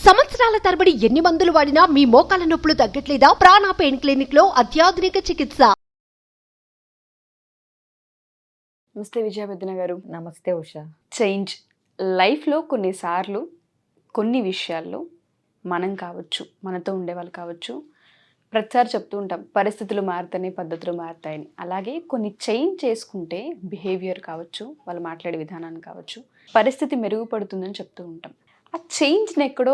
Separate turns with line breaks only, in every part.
సంవత్సరాల తరబడి ఎన్ని మందులు వాడినా మీ మోకాల నొప్పులు తగ్గట్లేదా? ప్రాణ పెయిన్ క్లినిక్ లో అత్యాధునిక చికిత్స.
నమస్తే విజయబుద్ధిన గారు.
నమస్తే ఉషా.
చేంజ్ లైఫ్లో కొన్నిసార్లు కొన్ని విషయాల్లో మనం కావచ్చు, మనతో ఉండేవాళ్ళు కావచ్చు, ప్రతిసారి చెప్తూ ఉంటాం పరిస్థితులు మారుతాయి, పద్ధతులు మారుతాయని. అలాగే కొన్ని చేంజ్ చేసుకుంటే బిహేవియర్ కావచ్చు, వాళ్ళు మాట్లాడే విధానాన్ని కావచ్చు, పరిస్థితి మెరుగుపడుతుందని చెప్తూ ఉంటాం. ఆ చేంజ్ని ఎక్కడో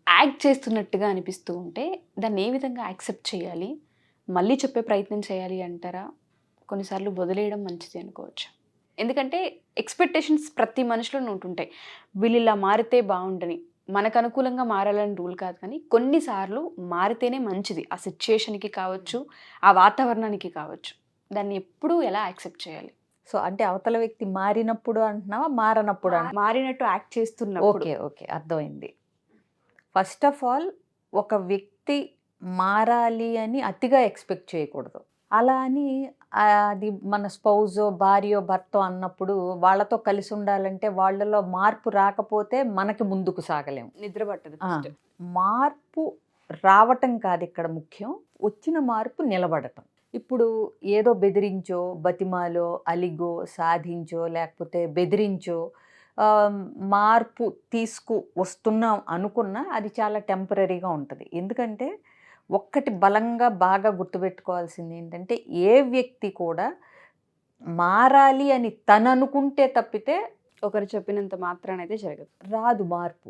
యాక్ట్ చేస్తున్నట్టుగా అనిపిస్తూ ఉంటే దాన్ని ఏ విధంగా యాక్సెప్ట్ చేయాలి, మళ్ళీ చెప్పే ప్రయత్నం చేయాలి అంటారా? కొన్నిసార్లు వదిలేయడం మంచిది అనుకోవచ్చు. ఎందుకంటే ఎక్స్పెక్టేషన్స్ ప్రతి మనిషిలో ఉంటుంటాయి. వీళ్ళు ఇలా మారితే బాగుండని, మనకు అనుకూలంగా మారాలని రూల్ కాదు, కానీ కొన్నిసార్లు మారితేనే మంచిది. ఆ సిచ్యుయేషన్కి కావచ్చు, ఆ వాతావరణానికి కావచ్చు. దాన్ని ఎప్పుడూ ఎలా యాక్సెప్ట్ చేయాలి?
సో అంటే అవతల వ్యక్తి మారినప్పుడు అంటున్నావా, మారనప్పుడు
మారినట్టు యాక్ట్ చేస్తున్నప్పుడు.
ఓకే అర్థమైంది. ఫస్ట్ ఆఫ్ ఆల్, ఒక వ్యక్తి మారాలి అని అతిగా ఎక్స్పెక్ట్ చేయకూడదు. అలా అని అది మన స్పౌజో, భార్యో, భర్తో అన్నప్పుడు వాళ్ళతో కలిసి ఉండాలంటే వాళ్ళలో మార్పు రాకపోతే మనకి ముందుకు సాగలేము.
నిద్ర పట్టదు.
మార్పు రావటం కాదు ఇక్కడ ముఖ్యం, వచ్చిన మార్పు నిలబడటం. ఇప్పుడు ఏదో బెదిరించో, బతిమాలో, అలిగో, సాధించో, లేకపోతే బెదిరించో మార్పు వస్తున్నాం అనుకున్నా అది చాలా టెంపరీగా ఉంటుంది. ఎందుకంటే ఒక్కటి బలంగా బాగా గుర్తుపెట్టుకోవాల్సింది ఏంటంటే, ఏ వ్యక్తి కూడా మారాలి అని తను అనుకుంటే తప్పితే
ఒకరు చెప్పినంత మాత్రాన అయితే జరగదు,
రాదు మార్పు.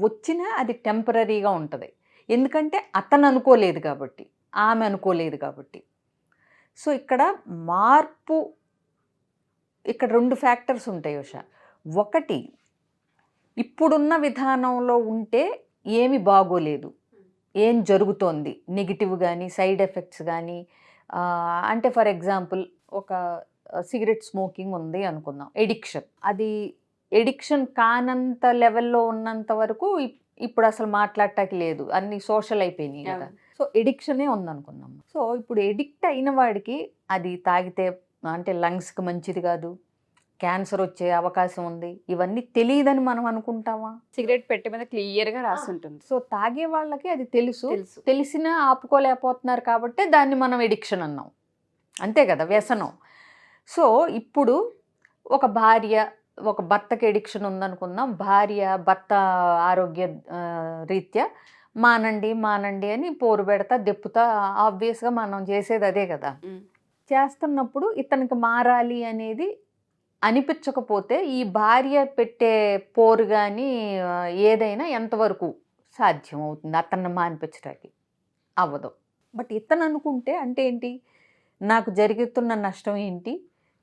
వచ్చినా అది టెంపరీగా ఉంటుంది. ఎందుకంటే అతను అనుకోలేదు కాబట్టి, ఆమె అనుకోలేదు కాబట్టి. సో ఇక్కడ మార్పు, ఇక్కడ 2 ఫ్యాక్టర్స్ ఉంటాయి ఉషా. ఒకటి, ఇప్పుడున్న విధానంలో ఉంటే ఏమి బాగోలేదు, ఏం జరుగుతోంది, నెగిటివ్ కానీ సైడ్ ఎఫెక్ట్స్ కానీ. అంటే ఫర్ ఎగ్జాంపుల్, ఒక సిగరెట్ స్మోకింగ్ ఉంది అనుకుందాం, ఎడిక్షన్. అది ఎడిక్షన్ కానంత లెవెల్లో ఉన్నంత వరకు ఇప్పుడు అసలు మాట్లాడటానికి లేదు, అన్ని సోషల్ అయిపోయినాయి కదా. సో ఎడిక్షనే ఉందనుకున్నాం. సో ఇప్పుడు ఎడిక్ట్ అయిన వాడికి అది తాగితే అంటే లంగ్స్కి మంచిది కాదు, క్యాన్సర్ వచ్చే అవకాశం ఉంది, ఇవన్నీ తెలియదని మనం అనుకుంటామా?
సిగరెట్ పెట్టే మీద క్లియర్గా రాసి ఉంటుంది.
సో తాగే వాళ్ళకి అది తెలిసినా ఆపుకోలేకపోతున్నారు కాబట్టి దాన్ని మనం ఎడిక్షన్ అన్నాం, అంతే కదా, వ్యసనం. సో ఇప్పుడు ఒక భార్య, ఒక భర్తకి ఎడిక్షన్ ఉందనుకుందాం. భార్య భర్త ఆరోగ్య రీత్యా మానండి అని పోరు పెడతా, దెప్పుతా, ఆబ్వియస్గా మనం చేసేది అదే కదా. చేస్తున్నప్పుడు ఇతనికి మారాలి అనేది అనిపించకపోతే ఈ భార్య పెట్టే పోరు కానీ ఏదైనా ఎంతవరకు సాధ్యం అవుతుంది? అతన్ని మానిపించడానికి అవ్వదు. బట్ ఇతను అనుకుంటే అంటే ఏంటి, నాకు జరుగుతున్న నష్టం ఏంటి,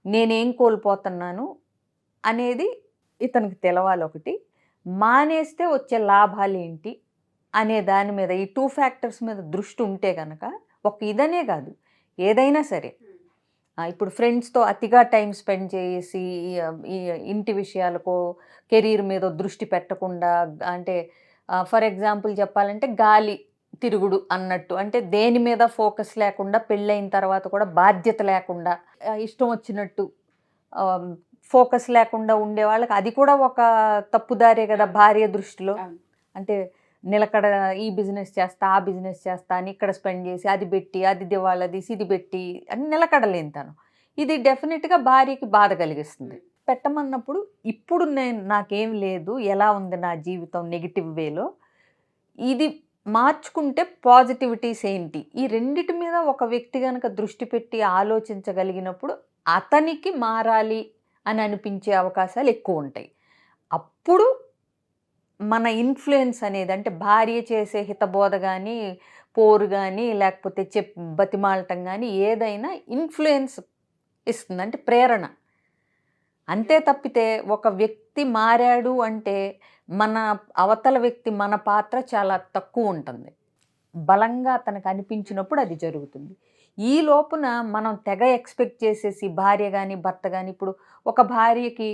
నేనేం కోల్పోతున్నాను అనేది ఇతనికి తెలవాలి. ఒకటి, మానేస్తే వచ్చే లాభాలు ఏంటి అనే దాని మీద, ఈ 2 ఫ్యాక్టర్స్ మీద దృష్టి ఉంటే కనుక, ఒక ఇదనే కాదు ఏదైనా సరే. ఇప్పుడు ఫ్రెండ్స్తో అతిగా టైం స్పెండ్ చేసి ఈ ఇంటి విషయాలకో, కెరీర్ మీద దృష్టి పెట్టకుండా, అంటే ఫర్ ఎగ్జాంపుల్ చెప్పాలంటే గాలి తిరుగుడు అన్నట్టు, అంటే దేని మీద ఫోకస్ లేకుండా, పెళ్ళైన తర్వాత కూడా బాధ్యత లేకుండా ఇష్టం వచ్చినట్టు ఫోకస్ లేకుండా ఉండే వాళ్ళకి అది కూడా ఒక తప్పుదారే కదా భార్య దృష్టిలో. అంటే నిలకడ, ఈ బిజినెస్ చేస్తా, ఆ బిజినెస్ చేస్తా అని ఇక్కడ స్పెండ్ చేసి అది పెట్టి, అది దివాళా తీసి ఇది పెట్టి అని నిలకడలేని తను. ఇది డెఫినెట్గా భార్యకి బాధ కలిగిస్తుంది. పెట్టమన్నప్పుడు ఇప్పుడు నాకేం లేదు, ఎలా ఉంది నా జీవితం నెగిటివ్ వేలో, ఇది మార్చుకుంటే పాజిటివిటీస్ ఏంటి, ఈ రెండిటి మీద ఒక వ్యక్తి కనుక దృష్టి పెట్టి ఆలోచించగలిగినప్పుడు అతనికి మారాలి అని అనిపించే అవకాశాలు ఎక్కువ ఉంటాయి. అప్పుడు మన ఇన్ఫ్లుయెన్స్ అనేది, అంటే భార్య చేసే హితబోధ కానీ, పోరు కానీ, లేకపోతే బతిమాలటం కానీ ఏదైనా ఇన్ఫ్లుయెన్స్ ఇస్తుంది, అంటే ప్రేరణ. అంతే తప్పితే ఒక వ్యక్తి మారాడు అంటే మన అవతల వ్యక్తి, మన పాత్ర చాలా తక్కువ ఉంటుంది. బలంగా అతనికి అనిపించినప్పుడు అది జరుగుతుంది. ఈ లోపున మనం తెగ ఎక్స్పెక్ట్ చేసేసి, భార్య కానీ భర్త కానీ, ఇప్పుడు ఒక భార్యకి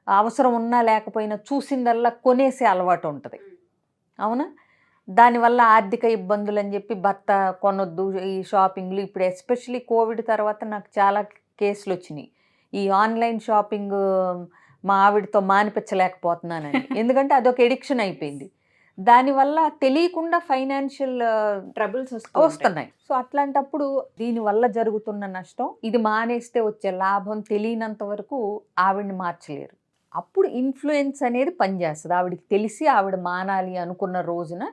అవసరం ఉన్నా లేకపోయినా చూసిందల్లా కొనేసే అలవాటు ఉంటుంది, అవునా? దానివల్ల ఆర్థిక ఇబ్బందులు అని చెప్పి భర్త కొనొద్దు, ఈ షాపింగ్లు. ఇప్పుడు ఎస్పెషలీ కోవిడ్ తర్వాత నాకు చాలా కేసులు వచ్చినాయి, ఈ ఆన్లైన్ షాపింగ్ మా ఆవిడతో మానిపించలేకపోతున్నానని. ఎందుకంటే అదొక ఎడిక్షన్ అయిపోయింది. దానివల్ల తెలియకుండా ఫైనాన్షియల్
ట్రబుల్స్
వస్తున్నాయి. సో అట్లాంటప్పుడు దీనివల్ల జరుగుతున్న నష్టం, ఇది మానేస్తే వచ్చే లాభం తెలియనంత వరకు ఆవిడని మార్చలేరు. అప్పుడు ఇన్ఫ్లుయెన్స్ అనేది పనిచేస్తుంది. ఆవిడకి తెలిసి ఆవిడ మానాలి అనుకున్న రోజున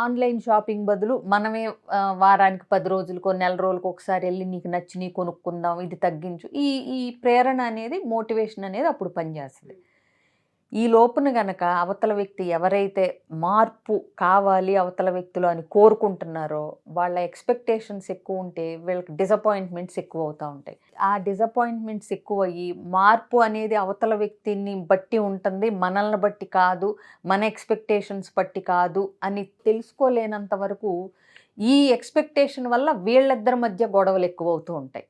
ఆన్లైన్ షాపింగ్ బదులు మనమే వారానికి 10 రోజులకో నెల రోజులకు ఒకసారి వెళ్ళి నీకు నచ్చి కొనుక్కుందాం, ఇది తగ్గించు, ఈ ప్రేరణ అనేది, మోటివేషన్ అనేది అప్పుడు పనిచేస్తుంది. ఈ లోపున గనక అవతల వ్యక్తి ఎవరైతే మార్పు కావాలి అవతల వ్యక్తులు అని కోరుకుంటున్నారో వాళ్ళ ఎక్స్పెక్టేషన్స్ ఎక్కువ ఉంటే వీళ్ళకి డిసప్పాయింట్మెంట్స్ ఎక్కువ అవుతూ ఉంటాయి. ఆ డిసప్పాయింట్మెంట్స్ ఎక్కువ అయ్యి మార్పు అనేది అవతల వ్యక్తిని బట్టి ఉంటుంది, మనల్ని బట్టి కాదు, మన ఎక్స్పెక్టేషన్స్ బట్టి కాదు అని తెలుసుకోలేనంత వరకు ఈ ఎక్స్పెక్టేషన్ వల్ల వీళ్ళిద్దరి మధ్య గొడవలు ఎక్కువ అవుతూ ఉంటాయి.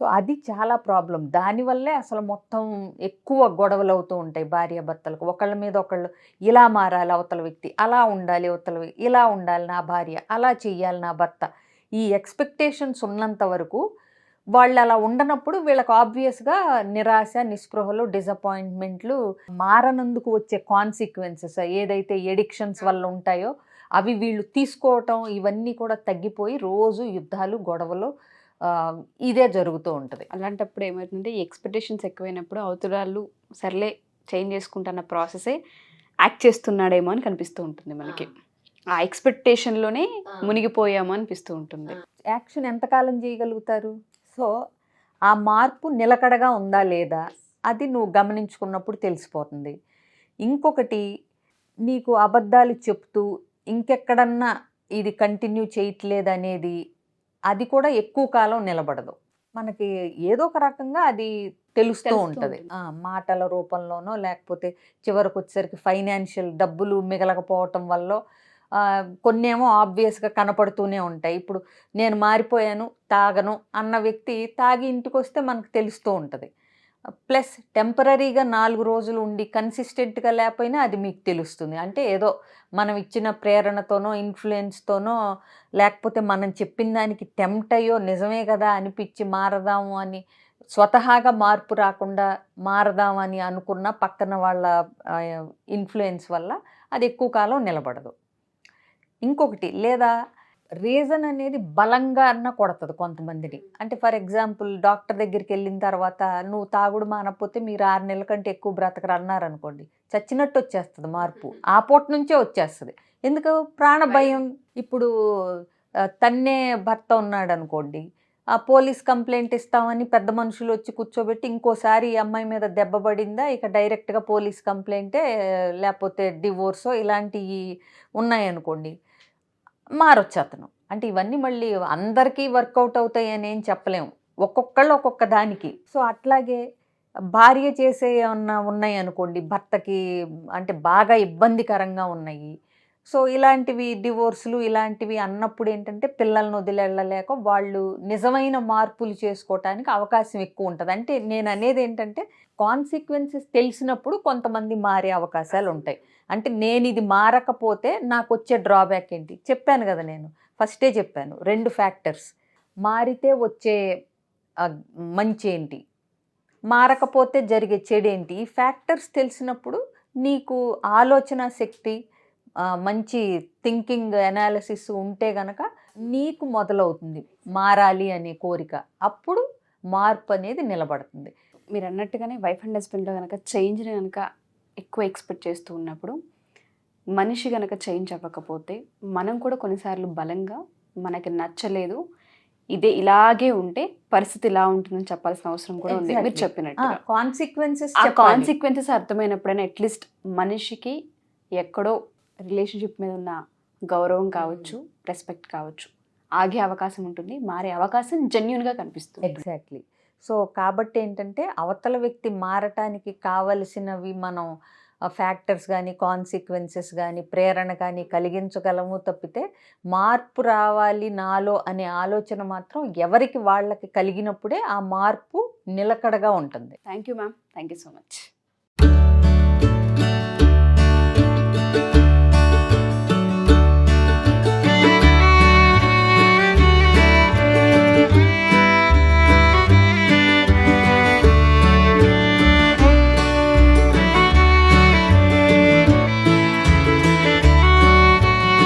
సో అది చాలా ప్రాబ్లం. దానివల్లే అసలు మొత్తం ఎక్కువ గొడవలు అవుతూ ఉంటాయి భార్యాభర్తలకు. ఒకళ్ళ మీద ఒకళ్ళు ఇలా మారాలి అవతల వ్యక్తి, అలా ఉండాలి అవతల వ్యక్తి, ఇలా ఉండాలి నా భార్య, అలా చెయ్యాలి నా భర్త. ఈ ఎక్స్పెక్టేషన్స్ ఉన్నంత వరకు వాళ్ళు అలా ఉండనప్పుడు వీళ్ళకి ఆబ్వియస్గా నిరాశ, నిస్పృహలు, డిసప్పాయింట్మెంట్లు, మారనందుకు వచ్చే కాన్సిక్వెన్సెస్ ఏదైతే ఎడిక్షన్స్ వల్ల ఉంటాయో అవి వీళ్ళు తీసుకోవటం, ఇవన్నీ కూడా తగ్గిపోయి రోజు యుద్ధాలు, గొడవలు ఇదే జరుగుతూ ఉంటుంది.
అలాంటప్పుడు ఏమవుతుందంటే ఈ ఎక్స్పెక్టేషన్స్ ఎక్కువైనప్పుడు అవతరాలు సర్లే చేంజ్ చేసుకుంటున్న ప్రాసెసే యాక్ట్ చేస్తున్నాడేమో అని కనిపిస్తూ ఉంటుంది మనకి. ఆ ఎక్స్పెక్టేషన్లోనే మునిగిపోయామో అనిపిస్తూ ఉంటుంది.
యాక్షన్ ఎంతకాలం చేయగలుగుతారు? సో ఆ మార్పు నిలకడగా ఉందా లేదా అది నువ్వు గమనించుకున్నప్పుడు తెలిసిపోతుంది. ఇంకొకటి, నీకు అబద్ధాలు చెప్తూ ఇంకెక్కడన్నా ఇది కంటిన్యూ చేయట్లేదు అనేది అది కూడా ఎక్కువ కాలం నిలబడదు. మనకి ఏదో ఒక రకంగా అది తెలుస్తూ ఉంటుంది. మాటల రూపంలోనో లేకపోతే చివరికి వచ్చేసరికి ఫైనాన్షియల్ డబ్బులు మిగలకపోవటం వల్ల కొన్నేమో ఆబ్వియస్గా కనపడుతూనే ఉంటాయి. ఇప్పుడు నేను మారిపోయాను, తాగను అన్న వ్యక్తి తాగి ఇంటికి వస్తే మనకు తెలుస్తూ ఉంటుంది. ప్లస్ టెంపరీగా 4 రోజులు ఉండి కన్సిస్టెంట్గా లేకపోయినా అది మీకు తెలుస్తుంది. అంటే ఏదో మనం ఇచ్చిన ప్రేరణతోనో ఇన్ఫ్లుయెన్స్తోనో లేకపోతే మనం చెప్పిన దానికి టెంప్ట్ అయ్యో నిజమే కదా అనిపించి మారదాము అని స్వతహాగా మార్పు రాకుండా మారదామని అనుకున్న పక్కన వాళ్ళ ఇన్ఫ్లుయెన్స్ వల్ల అది ఎక్కువ కాలం నిలబడదు. ఇంకొకటి, లేదా రీజన్ అనేది బలంగా అన్న కొడుతుంది కొంతమందిని. అంటే ఫర్ ఎగ్జాంపుల్ డాక్టర్ దగ్గరికి వెళ్ళిన తర్వాత నువ్వు తాగుడు మానకపోతే మీరు 6 నెలల కంటే ఎక్కువ బ్రతకరు అన్నారనుకోండి, చచ్చినట్టు వచ్చేస్తుంది మార్పు. ఆ పూట నుంచే వచ్చేస్తుంది. ఎందుకు? ప్రాణ భయం. ఇప్పుడు తన్నే భర్త ఉన్నాడు అనుకోండి, ఆ పోలీస్ కంప్లైంట్ ఇస్తామని పెద్ద మనుషులు వచ్చి కూర్చోబెట్టి ఇంకోసారి ఈ అమ్మాయి మీద దెబ్బ పడిందా ఇక డైరెక్ట్గా పోలీస్ కంప్లైంటే, లేకపోతే డివోర్సో ఇలాంటివి ఉన్నాయనుకోండి, మారొచ్చు అతను. అంటే ఇవన్నీ మళ్ళీ అందరికీ వర్కౌట్ అవుతాయి అని ఏం చెప్పలేము, ఒక్కొక్కళ్ళు ఒక్కొక్క దానికి. సో అట్లాగే భార్య చేసే ఏమన్నా ఉన్నాయి అనుకోండి, భర్తకి అంటే బాగా ఇబ్బందికరంగా ఉన్నాయి. సో ఇలాంటివి డివోర్సులు ఇలాంటివి అన్నప్పుడు ఏంటంటే పిల్లల్ని వదిలేళ్ళలేక వాళ్ళు నిజమైన మార్పులు చేసుకోవటానికి అవకాశం ఎక్కువ ఉంటుంది. అంటే నేను అనేది ఏంటంటే కాన్సిక్వెన్సెస్ తెలిసినప్పుడు కొంతమంది మారే అవకాశాలు ఉంటాయి. అంటే నేను ఇది మారకపోతే నాకు వచ్చే డ్రాబ్యాక్ ఏంటి చెప్పాను కదా, నేను ఫస్టే చెప్పాను 2 ఫ్యాక్టర్స్. మారితే వచ్చే మంచి ఏంటి, మారకపోతే జరిగే చెడు ఏంటి, ఈ ఫ్యాక్టర్స్ తెలిసినప్పుడు నీకు ఆలోచన శక్తి, మంచి థింకింగ్ అనాలిసిస్ ఉంటే గనక నీకు మొదలవుతుంది మారాలి అనే కోరిక. అప్పుడు మార్పు అనేది నిలబడుతుంది.
మీరు అన్నట్టుగానే వైఫ్ అండ్ హస్బెండ్లో కనుక చేంజ్ని కనుక ఎక్కువ ఎక్స్పెక్ట్ చేస్తూ ఉన్నప్పుడు మనిషి కనుక చేంజ్ అవ్వకపోతే మనం కూడా కొన్నిసార్లు బలంగా మనకి నచ్చలేదు, ఇదే ఇలాగే ఉంటే పరిస్థితి ఇలా ఉంటుందని చెప్పాల్సిన అవసరం కూడా ఉంది. మీరు చెప్పినట్టు కాన్సిక్వెన్సెస్ అర్థమైనప్పుడైనా అట్లీస్ట్ మనిషికి ఎక్కడో రిలేషన్షిప్ మీద ఉన్న గౌరవం కావచ్చు, రెస్పెక్ట్ కావచ్చు, ఆగే అవకాశం ఉంటుంది, మారే అవకాశం జెన్యూన్గా కనిపిస్తుంది.
ఎగ్జాక్ట్లీ. సో కాబట్టి ఏంటంటే అవతల వ్యక్తి మారటానికి కావలసినవి మనం ఫ్యాక్టర్స్ కానీ కాన్సిక్వెన్సెస్ కానీ ప్రేరణ కానీ కలిగించగలము తప్పితే మార్పు రావాలి నాలో అనే ఆలోచన మాత్రం ఎవరికి వాళ్ళకి కలిగినప్పుడే ఆ మార్పు నిలకడగా ఉంటుంది.
Thank you ma'am, thank you so much.